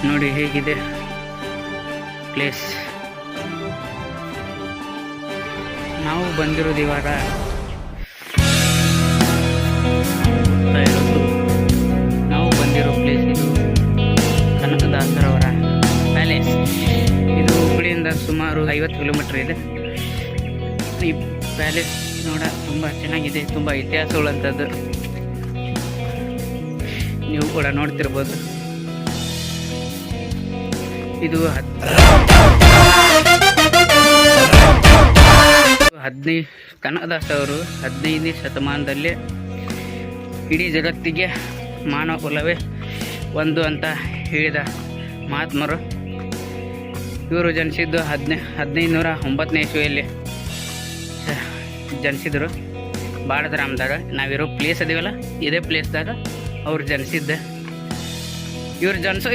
ನೋಡಿ ಹೇಗಿದೆ ಪ್ಲೇಸ್. ನಾವು ಬಂದಿರೋದು ಇವಾಗ ನಾವು ಬಂದಿರೋ ಪ್ಲೇಸ್ ಇದು ಕನಕದಾಸರವರ ಪ್ಯಾಲೇಸ್. ಇದು ಹುಬ್ಬಳ್ಳಿಯಿಂದ ಸುಮಾರು 50 ಕಿಲೋಮೀಟರ್ ಇದೆ. ಈ ಪ್ಯಾಲೇಸ್ ನೋಡ ತುಂಬ ಚೆನ್ನಾಗಿದೆ, ತುಂಬ ಇತಿಹಾಸವುಳ್ಳಂಥದ್ದು. ನೀವು ಕೂಡ ನೋಡ್ತಿರ್ಬೋದು. ಇದು 15 ಕನಕದಾಸ ಅವರು 15ನೇ ಶತಮಾನದಲ್ಲಿ ಇಡೀ ಜಗತ್ತಿಗೆ ಮಾನವ ಕುಲವೇ ಒಂದು ಅಂತ ಹೇಳಿದ ಮಹಾತ್ಮರು. ಇವರು ಜನಿಸಿದ್ದು 1509ನೇ ಇಸ್ವಿಯಲ್ಲಿ ಜನಿಸಿದರು. ಬಾಳದರಾಮದಾಗ ನಾವಿರೋ ಪ್ಲೇಸ್ ಅದೀವಲ್ಲ, ಇದೇ ಪ್ಲೇಸ್ದಾಗ ಅವ್ರು ಜನಿಸಿದ್ದೆ. ಇವ್ರು ಜನಿಸೋ